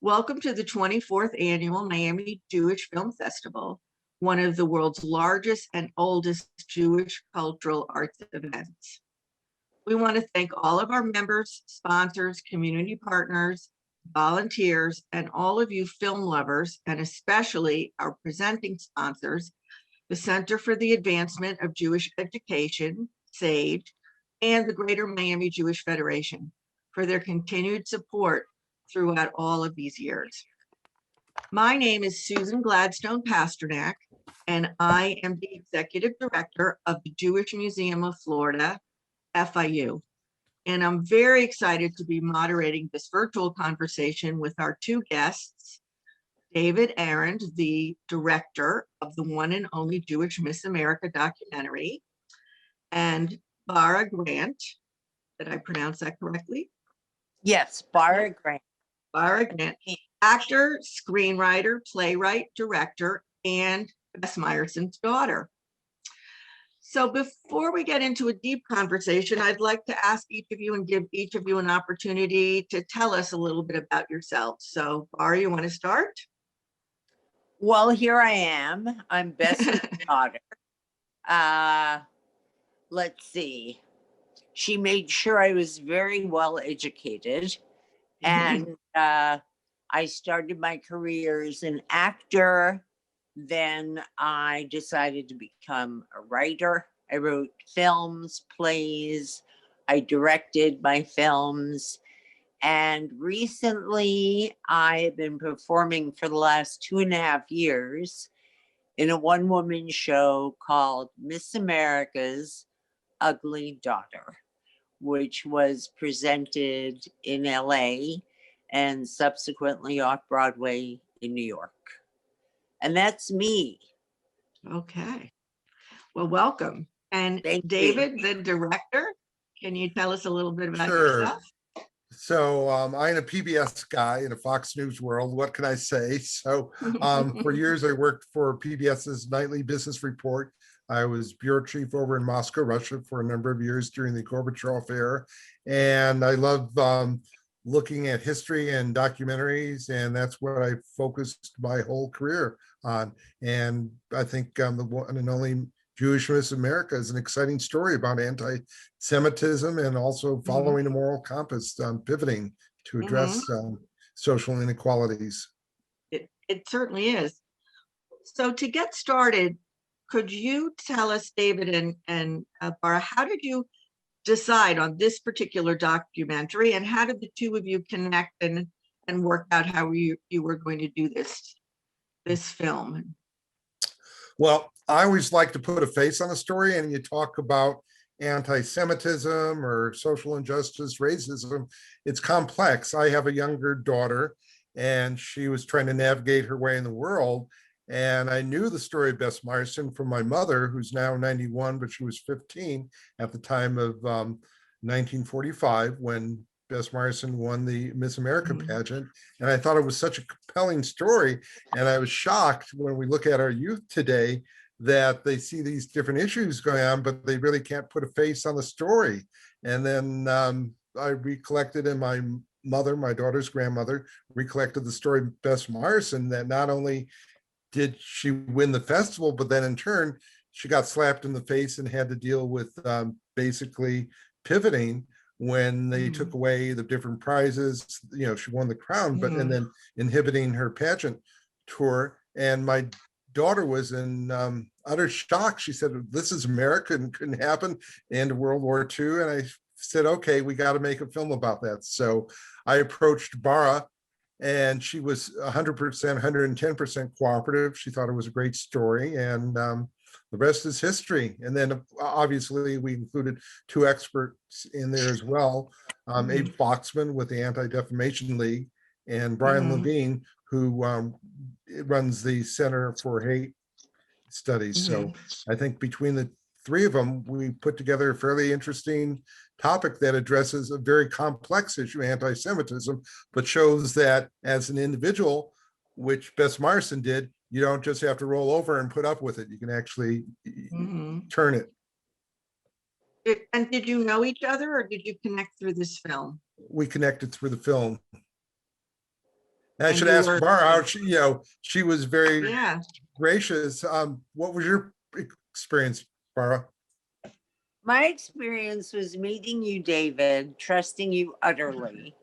Welcome to the 24th Annual Miami Jewish Film Festival, one of the world's largest and oldest Jewish cultural arts events. We want to thank all of our members, sponsors, community partners, volunteers, and all of you film lovers, and especially our presenting sponsors, the Center for the Advancement of Jewish Education, SAGE, and the Greater Miami Jewish Federation for their continued support throughout all of these years. My name is Susan Gladstone Pasternak, and I am the Executive Director of the Jewish Museum of Florida, FIU. And I'm very excited to be moderating this virtual conversation with our two guests, David Arond, the director of the one and only Jewish Miss America documentary, and Barra Grant. Did I pronounce that correctly? Yes, Barra Grant. Barra Grant, actor, screenwriter, playwright, director, and Bess Myerson's daughter. So before we get into a deep conversation, I'd like to ask each of you and give each of you an opportunity to tell us a little bit about yourselves. So Barra, you want to start? Well, here I am. I'm Bess's daughter. Let's see. She made sure I was very well educated. And I started my career as an actor. Then I decided to become a writer. I wrote films, plays. I directed my films. And recently I have been performing for the last 2.5 years in a one-woman show called Miss America's Ugly Daughter, which was presented in LA and subsequently off Broadway in New York. And that's me. Okay. Well, welcome. And Thank David, you. the director, can you tell us a little bit about Sure. yourself? So I'm a PBS guy in a Fox News world. What can I say? So for years, I worked for PBS's nightly business report. I was bureau chief over in Moscow, Russia for a number of years during the Gorbachev era. And I love looking at history and documentaries. And that's what I focused my whole career on. And I think the one and only Jewish Miss America is an exciting story about anti-Semitism and also following a moral compass, pivoting to address social inequalities. It certainly is. So to get started, could you tell us, David and Barra, how did you decide on this particular documentary, and how did the two of you connect and work out how you were going to do this film? Well, I always like to put a face on a story, and you talk about anti-Semitism or social injustice, racism. It's complex. I have a younger daughter, and she was trying to navigate her way in the world. And I knew the story of Bess Myerson from my mother, who's now 91, but she was 15 at the time of 1945 when Bess Myerson won the Miss America pageant. And I thought it was such a compelling story. And I was shocked when we look at our youth today that they see these different issues going on, but they really can't put a face on the story. And then I recollected, in my mother, my daughter's grandmother, recollected the story of Bess Myerson, that not only did she win the festival, but then in turn, she got slapped in the face and had to deal with basically pivoting when they took away the different prizes. You know, she won the crown, but and then inhibiting her pageant tour. And my daughter was in utter shock. She said, "This is America and couldn't happen." And World War II. And I said, "Okay, we got to make a film about that." So I approached Barra, and she was 100%, 110% cooperative. She thought it was a great story, and the rest is history. And then obviously we included two experts in there as well, Abe Foxman with the Anti-Defamation League, and Brian Levine, who runs the Center for Hate Studies. So I think between the three of them, we put together a fairly interesting topic that addresses a very complex issue, anti-Semitism, but shows that as an individual, which Bess Myerson did, you don't just have to roll over and put up with it. You can actually turn it. And did you know each other, or did you connect through this film? We connected through the film. I And should you ask were, Barra how she, she was very yeah. gracious. What was your experience, Barra? My experience was meeting you, David, trusting you utterly,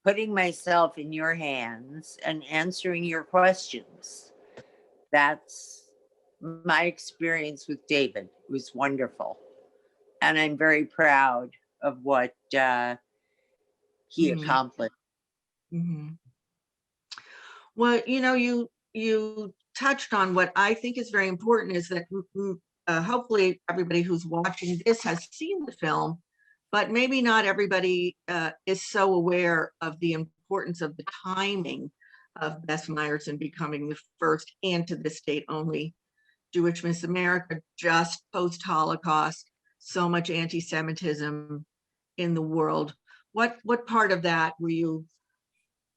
putting myself in your hands and answering your questions. That's my experience with David. It was wonderful. And I'm very proud of what he Mhm. accomplished. Mhm. Well, you touched on what I think is very important is that hopefully everybody who's watching this has seen the film, but maybe not everybody is so aware of the importance of the timing of Bess Myerson becoming the first and to this date only Jewish Miss America just post-Holocaust, so much anti-Semitism in the world. What part of that were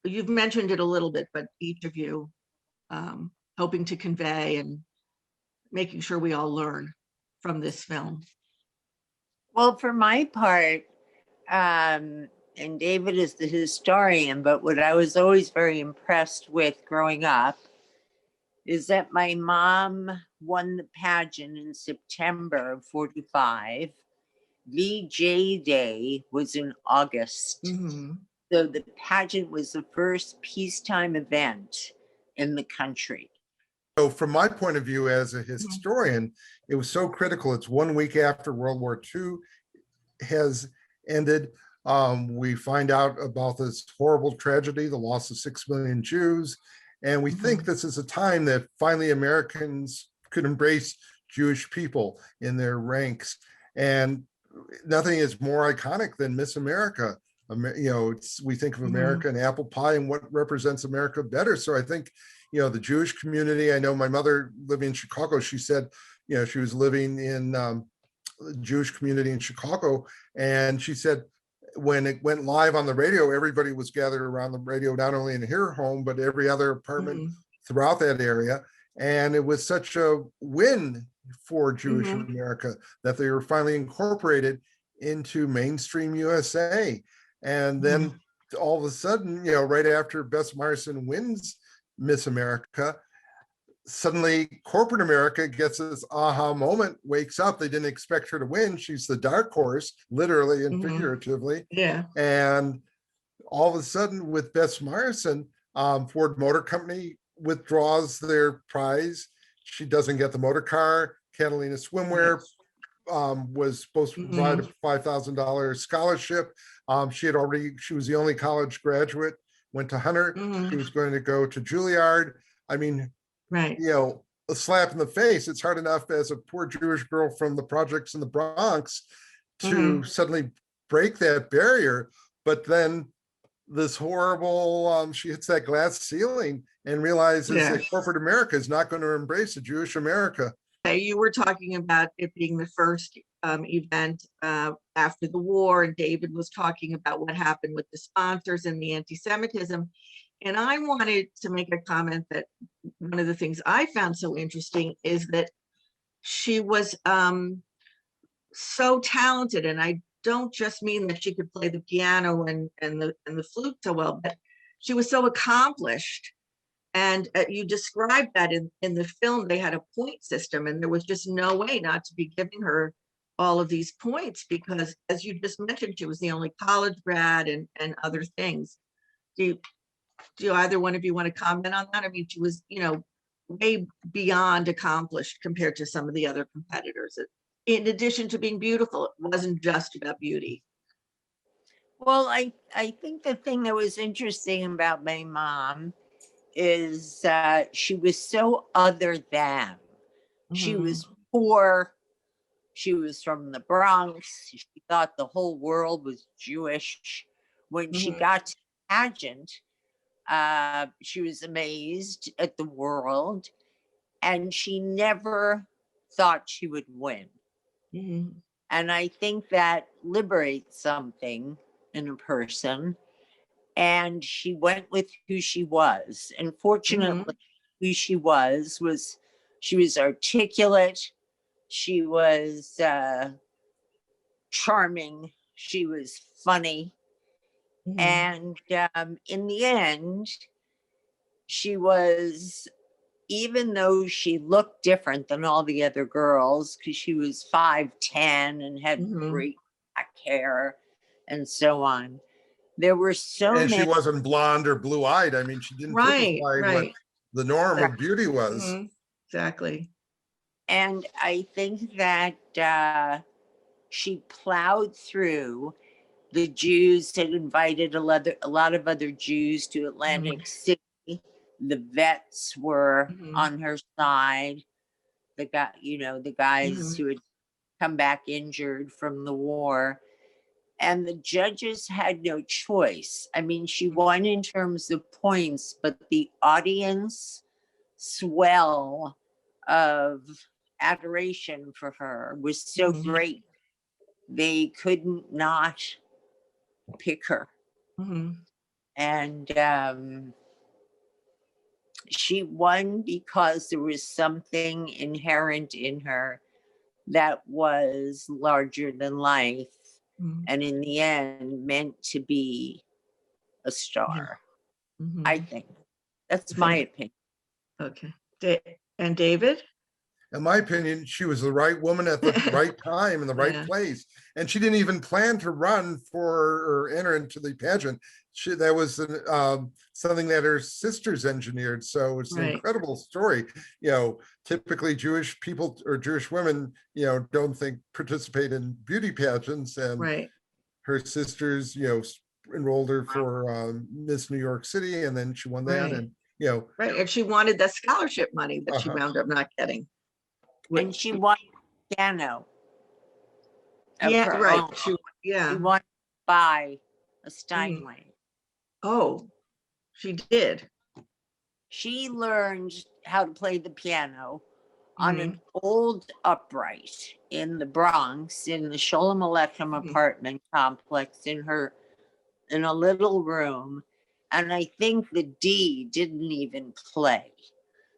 you've mentioned it a little bit, but each of you hoping to convey and making sure we all learn from this film? Well, for my part, and David is the historian, but what I was always very impressed with growing up is that my mom won the pageant in September of 45. VJ Day was in August. Mm-hmm. So the pageant was the first peacetime event in the country. So from my point of view as a historian, it was so critical. It's 1 week after World War II has ended. We find out about this horrible tragedy, the loss of 6 million Jews. And we think this is a time that finally Americans could embrace Jewish people in their ranks. And nothing is more iconic than Miss America. We think of America and apple pie and what represents America better. So I think, the Jewish community, I know my mother living in Chicago, she said, she was living in the Jewish community in Chicago. And she said, when it went live on the radio, everybody was gathered around the radio, not only in her home, but every other apartment throughout that area. And it was such a win for Jewish America that they were finally incorporated into mainstream USA. And then all of a sudden, right after Bess Myerson wins Miss America, suddenly corporate America gets this aha moment, wakes up. They didn't expect her to win. She's the dark horse, literally and figuratively. Yeah. And all of a sudden with Bess Myerson, Ford Motor Company withdraws their prize. She doesn't get the motor car. Catalina Swimwear was supposed to provide a $5,000 scholarship. She was the only college graduate, went to Hunter. She was going to go to Juilliard. I mean, Right. A slap in the face. It's hard enough as a poor Jewish girl from the projects in the Bronx to suddenly break that barrier. But then this horrible, she hits that glass ceiling and realizes that corporate America is not going to embrace a Jewish America. You were talking about it being the first event after the war, and David was talking about what happened with the sponsors and the anti-Semitism. And I wanted to make a comment that one of the things I found so interesting is that she was so talented, and I don't just mean that she could play the piano and the flute so well, but she was so accomplished. And you described that in the film. They had a point system, and there was just no way not to be giving her all of these points because, as you just mentioned, she was the only college grad and other things. Do either one of you want to comment on that? I mean, she was, way beyond accomplished compared to some of the other competitors. In addition to being beautiful, it wasn't just about beauty. Well, I think the thing that was interesting about my mom is she was so other than. She was poor. She was from the Bronx. She thought the whole world was Jewish. When she got to the pageant, she was amazed at the world, and she never thought she would win. And I think that liberates something in a person. And she went with who she was. And fortunately, who she was she was articulate. She was charming. She was funny. And in the end, she was, even though she looked different than all the other girls, because she was 5'10" and had Mhm. great black hair and so on. There were so And she many. wasn't blonde or blue-eyed. I mean, she didn't Right, typify what right. the norm of beauty was. Mhm. Exactly. And I think that she plowed through. The Jews had invited a lot of other Jews to Atlantic City. The vets were Mhm. on her side. The guys Mhm. who had come back injured from the war. And the judges had no choice. I mean, she won in terms of points, but the audience swell of adoration for her was so Mhm. great. They couldn't not pick her. Mhm. And she won because there was something inherent in her that was larger than life. Mhm. And in the end, meant to be a star. I Mhm. think that's my opinion. Okay. And David? In my opinion, she was the right woman at the right time in the right Yeah. place. And she didn't even plan to run for or enter into the pageant. That was something that her sisters engineered. So it's an Right. incredible story. Typically Jewish people or Jewish women, don't participate in beauty pageants. And Right. her sisters, enrolled her for Miss New York City, and then she won that. Right. And Right. And she wanted the scholarship money that she Uh-huh. wound up not getting. And she won piano. Of Yeah, her right. own. She She wanted to buy a Mhm. Steinway. Oh, she did. She learned how to play the piano on an Mhm. old upright in the Bronx, in the Sholem Aleichem Mhm. apartment complex, in a little room. And I think the D didn't even play.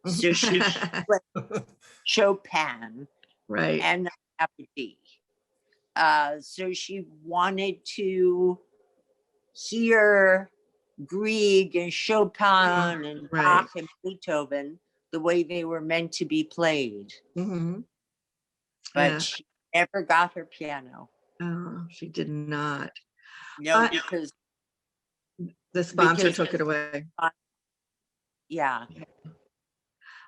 So she played Chopin Right. and a D. So she wanted to hear Grieg and Chopin and Right. Bach and Beethoven the way they were meant to be played. Mhm. But Yeah. she never got her piano. Oh, she did not. No, because the sponsor because took it away. yeah.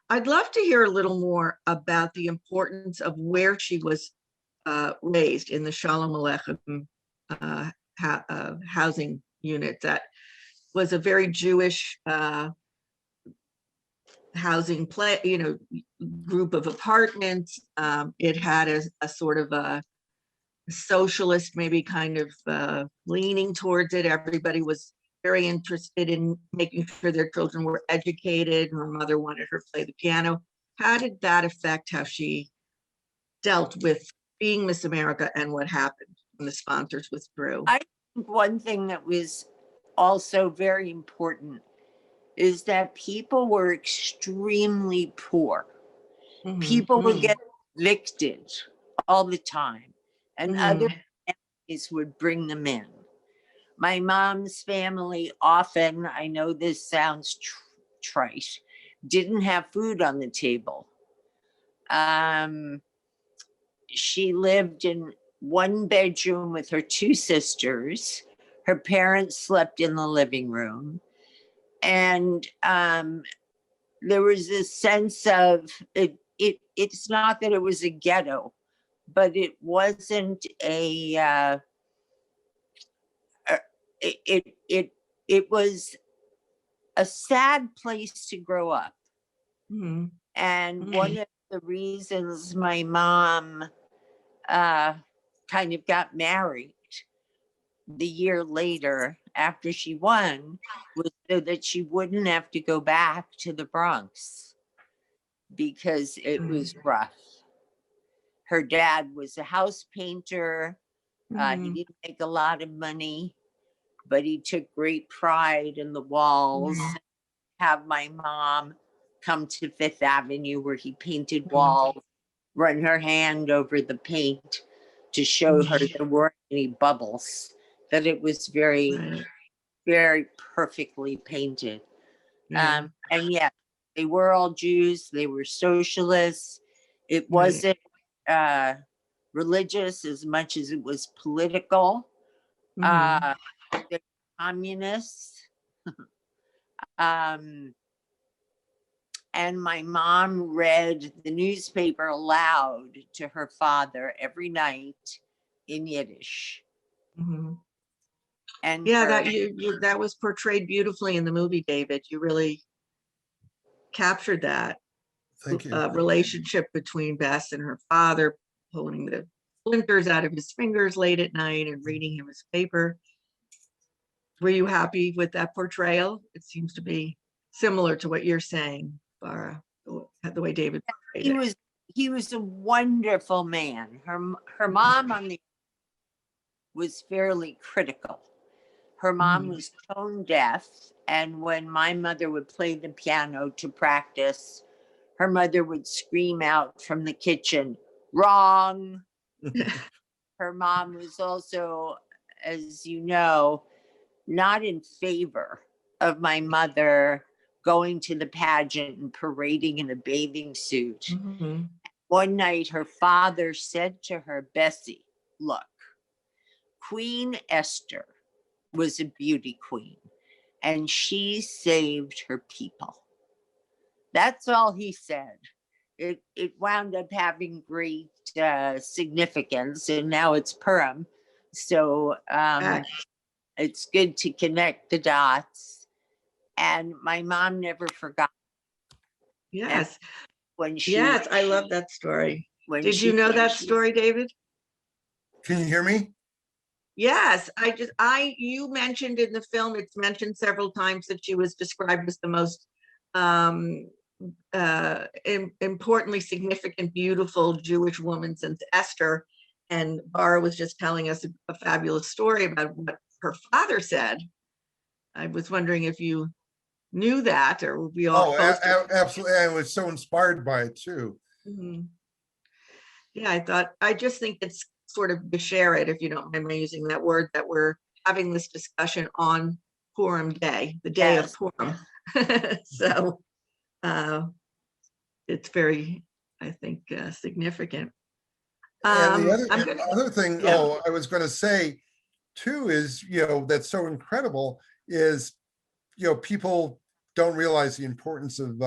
I'd love to hear a little more about the importance of where she was raised in the Shalom Aleichem housing unit. That was a very Jewish housing group of apartments. It had a sort of a socialist, maybe kind of leaning towards it. Everybody was very interested in making sure their children were educated. Her mother wanted her to play the piano. How did that affect how she dealt with being Miss America and what happened when the sponsors withdrew? I think one thing that was also very important is that people were extremely poor. People would get evicted all the time, and other families would bring them in. My mom's family often, I know this sounds trite, didn't have food on the table. She lived in one bedroom with her two sisters. Her parents slept in the living room. And there was this sense of it's not that it was a ghetto, but it wasn't it was a sad place to grow up. And one of the reasons my mom kind of got married the year later after she won was so that she wouldn't have to go back to the Bronx because it was rough. Her dad was a house painter. He didn't make a lot of money, but he took great pride in the walls. Have my mom come to Fifth Avenue where he painted walls, run her hand over the paint to show her there weren't any bubbles, that it was very, very perfectly painted. Yeah, And yeah, they were all Jews. They were socialists. It Right. wasn't religious as much as it was political. mhm, They're communists. Um, and my mom read the newspaper aloud to her father every night in Yiddish. mhm. And Yeah, her, that was portrayed beautifully in the movie, David. You really captured that Thank you. relationship between Bess and her father, pulling the splinters out of his fingers late at night and reading him his paper. Were you happy with that portrayal? It seems to be similar to what you're saying, Barra, the way David portrayed he it. was he was a wonderful man. Her mom on the was fairly critical. Her mom Mhm. was tone deaf, and when my mother would play the piano to practice, her mother would scream out from the kitchen, "Wrong." Her mom was also, as you know, not in favor of my mother going to the pageant and parading in a bathing suit. Mhm. One night, her father said to her, "Bessie, look, Queen Esther was a beauty queen and she saved her people." That's all he said. It wound up having great significance, and now it's Purim. So Uh, it's good to connect the dots. And my mom never forgot. And Yes, when she yes, I love that story. when Did you she know that story, David? Can you hear me? Yes, you mentioned in the film, it's mentioned several times that she was described as the most um, importantly significant, beautiful Jewish woman since Esther. And Barra was just telling us a fabulous story about what her father said. I was wondering if you knew that, or we all Oh, both. absolutely. I was so inspired by it too. Mhm. Yeah, I just think it's sort of to share it, if you don't mind me using that word, that we're having this discussion on Purim Day, the day of Yes. Purim. So it's very, I think, significant. And the I'm gonna, other thing, yeah. I was going to say too is, that's so incredible is, people don't realize the importance of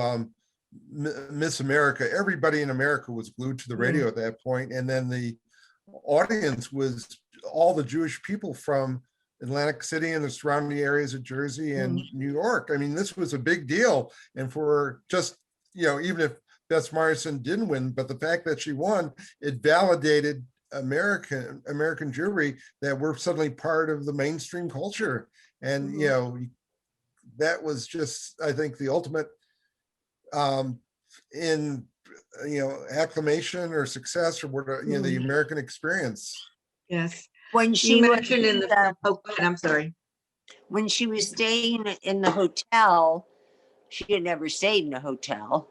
Miss America. Everybody in America was glued to the radio at that point, and then the audience was all the Jewish people from Atlantic City and the surrounding areas of Jersey and New York. I mean, this was a big deal, and for just, even if Bess Myerson didn't win, but the fact that she won, it validated American Jewry, that we're suddenly part of the mainstream culture. And that was just, I think, the ultimate in acclamation or success, or what, the American experience. Yes. When You she was mentioned in the film, oh, go ahead, I'm sorry. when she was staying in the hotel, she had never stayed in a hotel.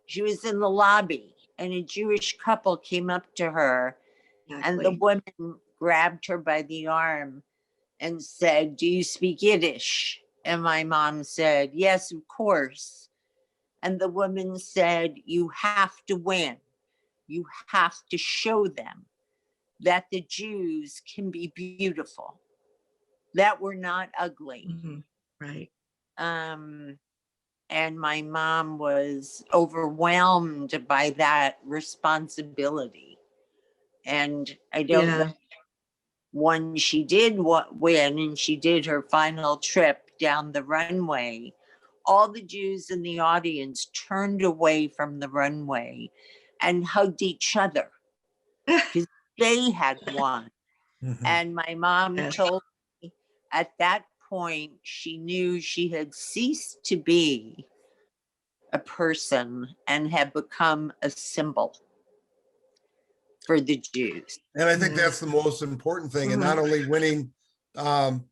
She was in the lobby, and a Jewish couple came up to her, and the Exactly. woman grabbed her by the arm and said, "Do you speak Yiddish?" And my mom said, "Yes, of course." And the woman said, "You have to win. You have to show them that the Jews can be beautiful, that we're not ugly." Mhm. Right. Um, and my mom was overwhelmed by that responsibility. And I don't know, Yeah. when she did win and she did her final trip down the runway, all the Jews in the audience turned away from the runway and hugged each other because they had won. Mhm. And my mom Yes. told me at that point, she knew she had ceased to be a person and had become a symbol for the Jews. And I think Yeah. that's the most important thing. And not only winning um,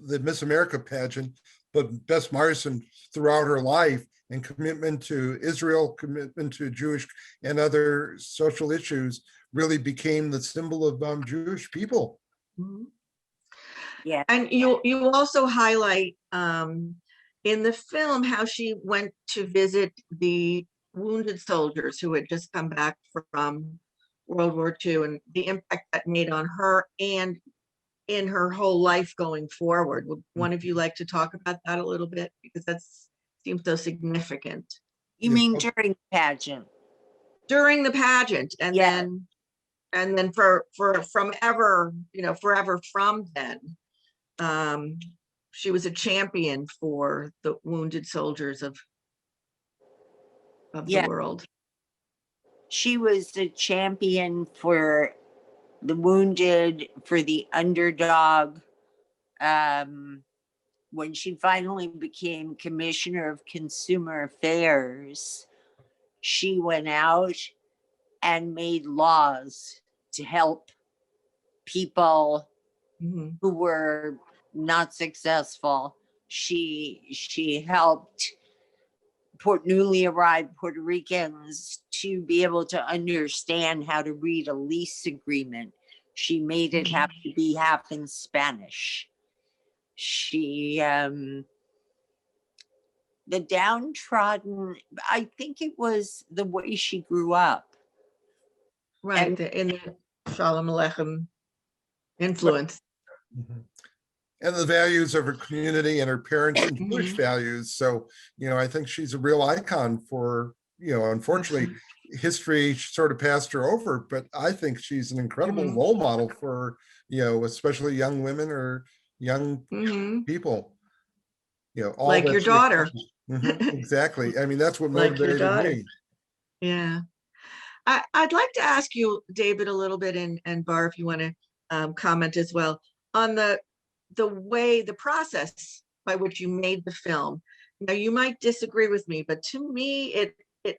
the Miss America pageant, but Bess Myerson throughout her life, and commitment to Israel, commitment to Jewish and other social issues, really became the symbol of Jewish people. Mhm. Yeah. And you also highlight in the film how she went to visit the wounded soldiers who had just come back from World War II and the impact that made on her and in her whole life going forward. Would one of you like to talk about that a little bit? Because that seems so significant. You Yeah. mean during the pageant? During the pageant, and Yeah. then for from ever, forever from then, she was a champion for the wounded soldiers of the Yeah. world. She was a champion for the wounded, for the underdog. When she finally became Commissioner of Consumer Affairs, she went out and made laws to help people Mhm. who were not successful. She helped newly arrived Puerto Ricans to be able to understand how to read a lease agreement. She made it have to be half in Spanish. She the downtrodden, I think it was the way she grew up. Right, And in the Shalom Aleichem influence. Mhm. And the values of her community and her parents and Jewish Mhm. values. So, I think she's a real icon for, unfortunately, history sort of passed her over, but I think she's an incredible Mhm. role model for, especially young women or young Mhm. people, all Like that your she daughter. accomplished. Exactly. I mean, that's what Like your motivated daughter. me. Yeah. I'd like to ask you, David, a little bit, and Bar, if you want to comment as well, on the process by which you made the film. Now, you might disagree with me, but to me, it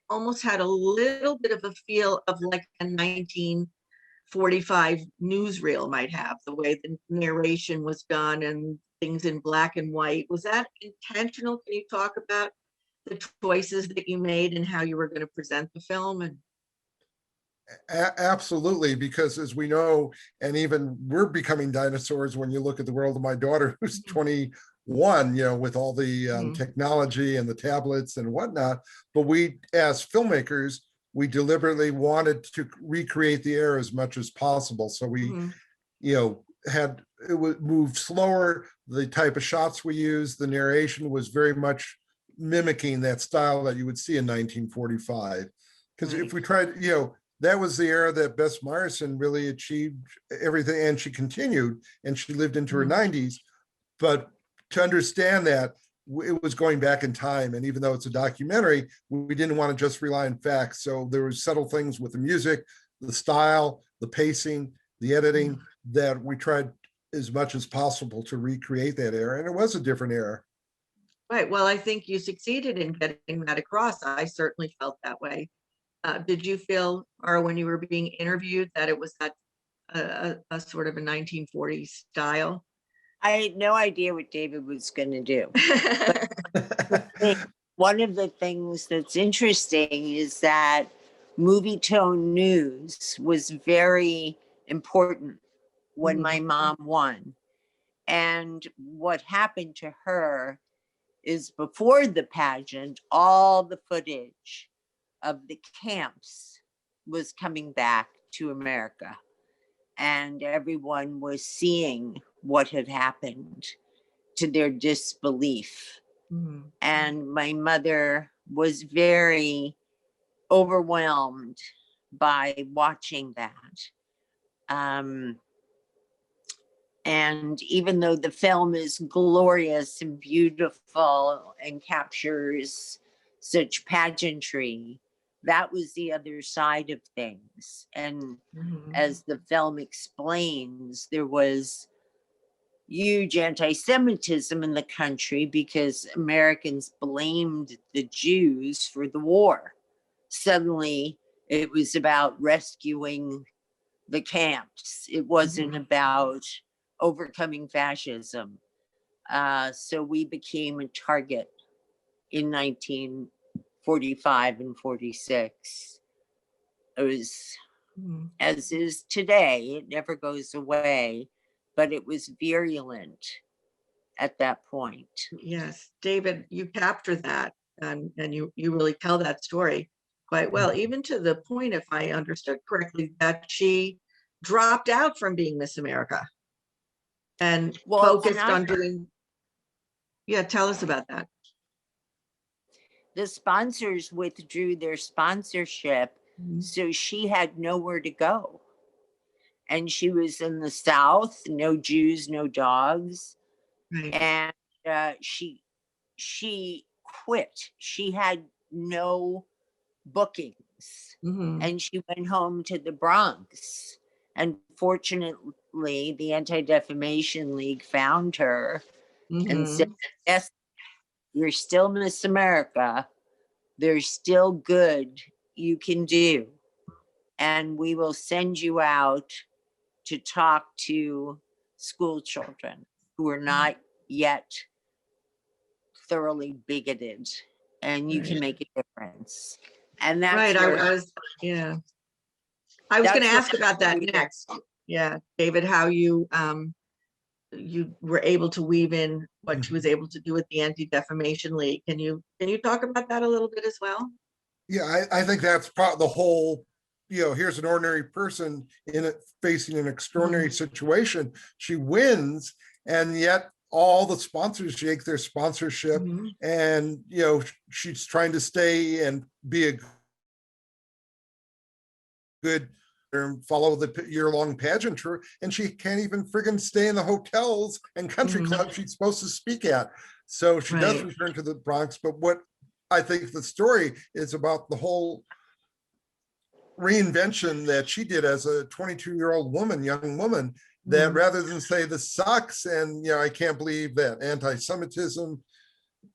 almost had a little bit of a feel of like a 1945 newsreel might have, the way the narration was done and things in black and white. Was that intentional? Can you talk about the choices that you made and how you were going to present the film? And Absolutely, because as we know, and even we're becoming dinosaurs when you look at the world of my daughter, who's 21, with all the Mhm. technology and the tablets and whatnot. But we, as filmmakers, we deliberately wanted to recreate the era as much as possible. So we, Mhm. had it would move slower. The type of shots we used, the narration was very much mimicking that style that you would see in 1945. Because if Right. we tried, that was the era that Bess Myerson really achieved everything, and she continued, and she lived into her Mhm. 90s. But to understand that, it was going back in time, and even though it's a documentary, we didn't want to just rely on facts. So there were subtle things with the music, the style, the pacing, the editing, that we tried as much as possible to recreate that era, and it was a different era. Right. Well, I think you succeeded in getting that across. I certainly felt that way. Did you feel, or when you were being interviewed, that it was that a sort of a 1940s style? I had no idea what David was going to do. One of the things that's interesting is that movie tone news was very important when my mom won. And what happened to her is before the pageant, all the footage of the camps was coming back to America. And everyone was seeing what had happened to their disbelief. Mhm. And my mother was very overwhelmed by watching that. And even though the film is glorious and beautiful and captures such pageantry, that was the other side of things. And Mhm. as the film explains, there was huge anti-Semitism in the country because Americans blamed the Jews for the war. Suddenly, it was about rescuing the camps. It wasn't about overcoming fascism. So we became a target in 1945 and 46. It was, Mhm. as is today, it never goes away, but it was virulent at that point. Yes, David, you capture that, and you really tell that story quite well, even to the point, if I understood correctly, that she dropped out from being Miss America and Well, it's focused not on doing. Yeah, tell us about that. the sponsors withdrew their sponsorship, Mhm. so she had nowhere to go. And she was in the South, no Jews, no dogs, Right. and she quit. She had no bookings, Mhm. and she went home to the Bronx. And fortunately, the Anti-Defamation League found her and said, Mhm. "Yes, you're still Miss America. There's still good you can do, and we will send you out to talk to school children who are not yet thoroughly bigoted, and you can Right. make a difference." And Right. I was, yeah. I was going to that's what ask about that next. Yeah, David, how you were able to weave in what she was able to do with the Anti-Defamation League. Can you talk about that a little bit as well? Yeah, I think that's the whole, here's an ordinary person in it facing an extraordinary situation. She wins, and yet all the sponsors yank their sponsorship, Mhm. and she's trying to stay and be a good follow the year-long pageantry, and she can't even friggin' stay in the hotels and country Mhm. clubs she's supposed to speak at. So she does Right. return to the Bronx. But what I think the story is about the whole reinvention that she did as a 22-year-old woman, young woman, that Mhm. rather than say this sucks and I can't believe that anti-Semitism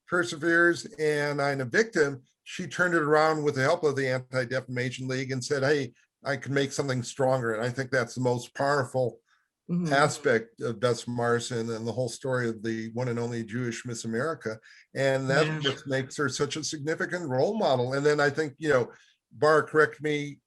perseveres and I'm a victim, she turned it around with the help of the Anti-Defamation League and said, hey, I can make something stronger. And I think that's the most powerful Mhm. aspect of Bess Myerson and the whole story of the one and only Jewish Miss America. And that's Yeah. what makes her such a significant role model. And then I think, Barra, correct me,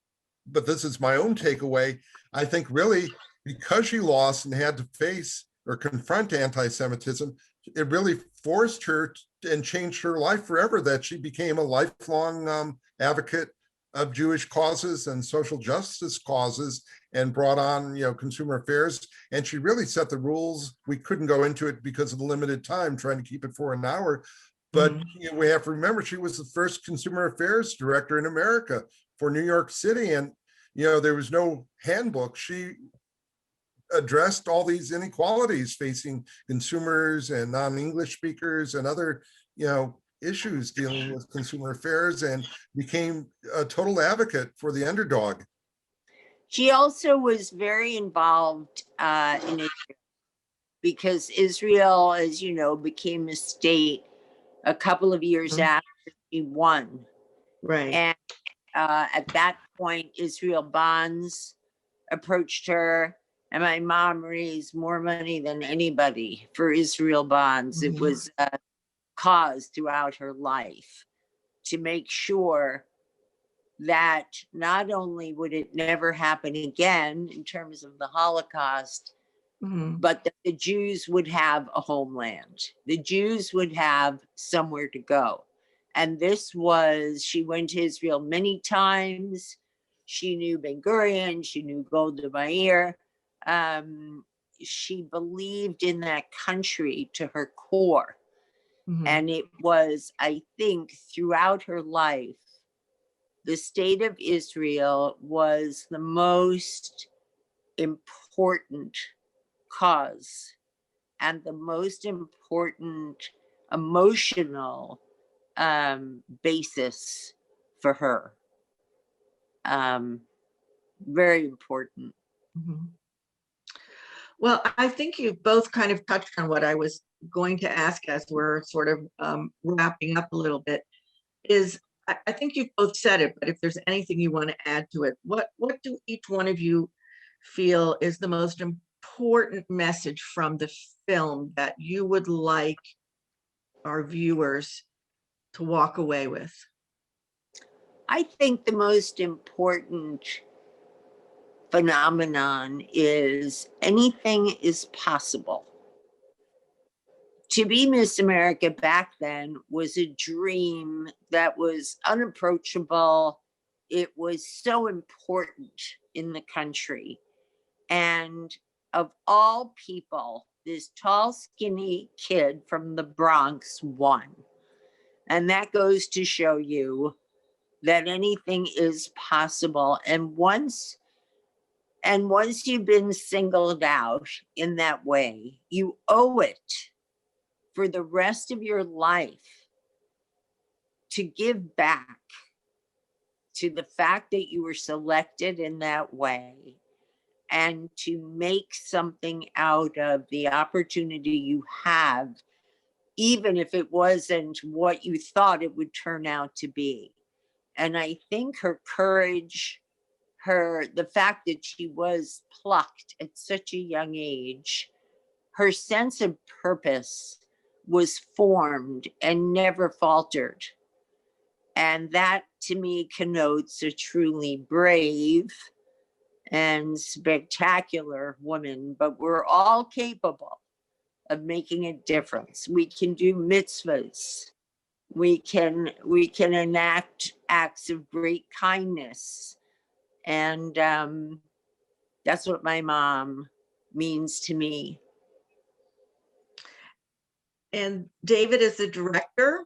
but this is my own takeaway. I think really because she lost and had to face or confront anti-Semitism, it really forced her and changed her life forever, that she became a lifelong advocate of Jewish causes and social justice causes, and brought on, consumer affairs. And she really set the rules. We couldn't go into it because of the limited time, trying to keep it for an hour. But Mhm. we have to remember she was the first consumer affairs director in America for New York City. And, there was no handbook. She addressed all these inequalities facing consumers and non-English speakers and other, issues dealing with consumer affairs, and became a total advocate for the underdog. She also was very involved in it because Israel, as you know, became a state a couple of years Mhm. after she won. Right. And at that point, Israel Bonds approached her, and my mom raised more money than anybody for Israel Bonds. It Mhm. was a cause throughout her life to make sure that not only would it never happen again in terms of the Holocaust, Mhm. but that the Jews would have a homeland. The Jews would have somewhere to go. And this was, she went to Israel many times. She knew Ben Gurion, she knew Golda Meir. She believed in that country to her core. Mhm. And it was, I think, throughout her life, the state of Israel was the most important cause and the most important emotional basis for her. Very important. Mhm. Well, I think you both kind of touched on what I was going to ask as we're sort of wrapping up a little bit. Is I think you both said it, but if there's anything you want to add to it, what do each one of you feel is the most important message from the film that you would like our viewers to walk away with? I think the most important phenomenon is anything is possible. to be Miss America back then was a dream that was unapproachable. It was so important in the country. And of all people, this tall, skinny kid from the Bronx won. And that goes to show you that anything is possible. And once you've been singled out in that way, you owe it for the rest of your life to give back to the fact that you were selected in that way and to make something out of the opportunity you have, even if it wasn't what you thought it would turn out to be. And I think her courage, the fact that she was plucked at such a young age, her sense of purpose was formed and never faltered. And that to me connotes a truly brave and spectacular woman, but we're all capable of making a difference. We can do mitzvahs. We can enact acts of great kindness. And that's what my mom means to me. And David is the director.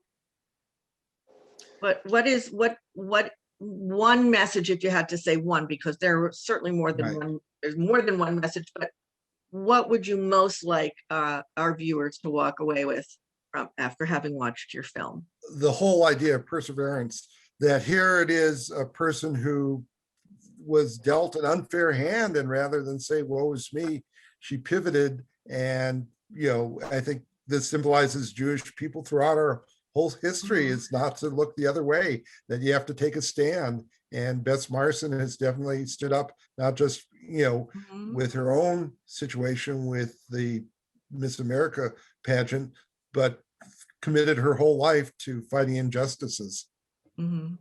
But what one message, if you had to say one, because there are certainly more than Right. one, there's more than one message, but what would you most like our viewers to walk away with from after having watched your film? The whole idea of perseverance, that here it is a person who was dealt an unfair hand, and rather than say, woe is me, she pivoted. And, I think this symbolizes Jewish people throughout our whole history, is not to look the other way, that you have to take a stand. And Bess Myerson has definitely stood up, not just, with her own situation with the Miss America pageant, but committed her whole life to fighting injustices. Mm-hmm.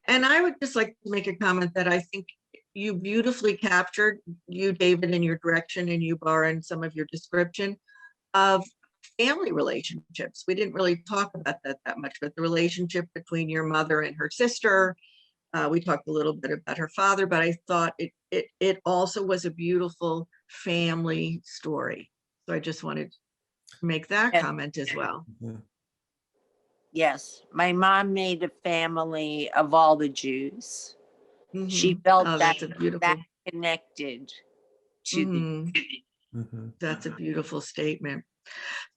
And I would just like to make a comment that I think you beautifully captured, you, David, in your direction, and you, Barra, in some of your description of family relationships. We didn't really talk about that much, but the relationship between your mother and her sister. We talked a little bit about her father, but I thought it also was a beautiful family story. So I just wanted to make that comment as well. Mhm. Yes, my mom made a family of all the Jews. She Mhm. felt Oh, that that's a beautiful, connected to mhm. Mhm. That's a beautiful statement.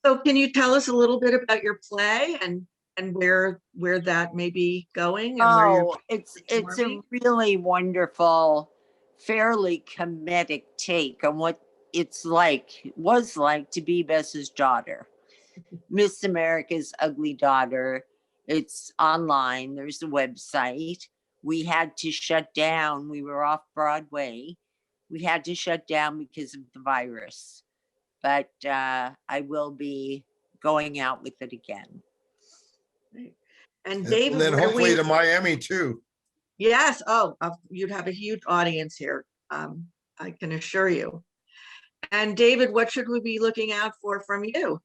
So can you tell us a little bit about your play and where that may be going and where you're it's a performing? really wonderful, fairly comedic take on what was like to be Bess's daughter, Miss America's ugly daughter. It's online. There's a website. We had to shut down. We were off Broadway. We had to shut down because of the virus. But I will be going out with it again. And And David, then where hopefully to Miami too. yes, you'd have a huge audience here. I can assure you. And David, what should we be looking out for from you?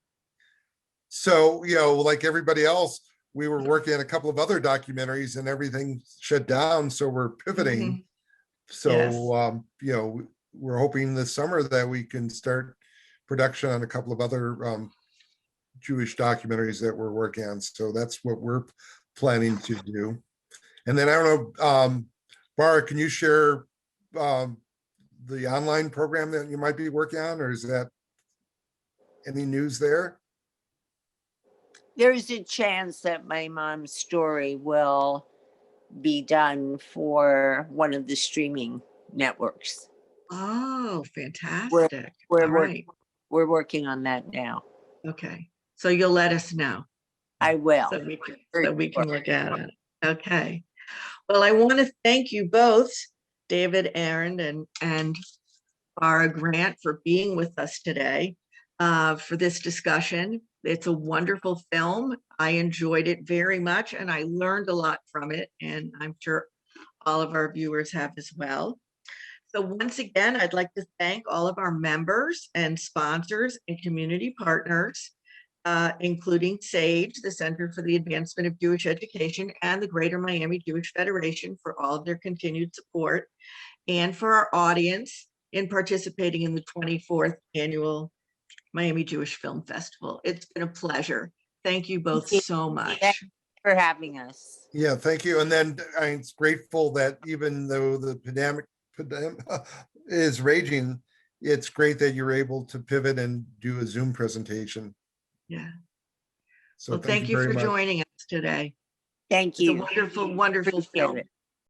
So, like everybody else, we were working on a couple of other documentaries and everything shut down. So we're pivoting. Mhm. So, we're hoping this summer that we can start production on a couple of other Jewish documentaries that we're working on. So that's what we're planning to do. And then I don't know, Barra, can you share the online program that you might be working on, or is that any news there? There's a chance that my mom's story will be done for one of the streaming networks. Oh, We're, fantastic. we're, All right. we're working on that now. Okay. So you'll let us know. I will. So we can look at it. Okay. Well, I want to thank you both, David Arond and Barra Grant, for being with us today for this discussion. It's a wonderful film. I enjoyed it very much and I learned a lot from it, and I'm sure all of our viewers have as well. So once again, I'd like to thank all of our members and sponsors and community partners, including SAGE, the Center for the Advancement of Jewish Education, and the Greater Miami Jewish Federation for all of their continued support, and for our audience in participating in the 24th Annual Miami Jewish Film Festival. It's been a pleasure. Thank you both you. so much. Thank you for having us. Yeah, thank you. And then I'm grateful that even though the pandemic is raging, it's great that you're able to pivot and do a Zoom presentation. Yeah. So Well, thank you very for much. joining us today. Thank It's a you. wonderful, wonderful Appreciate film. it.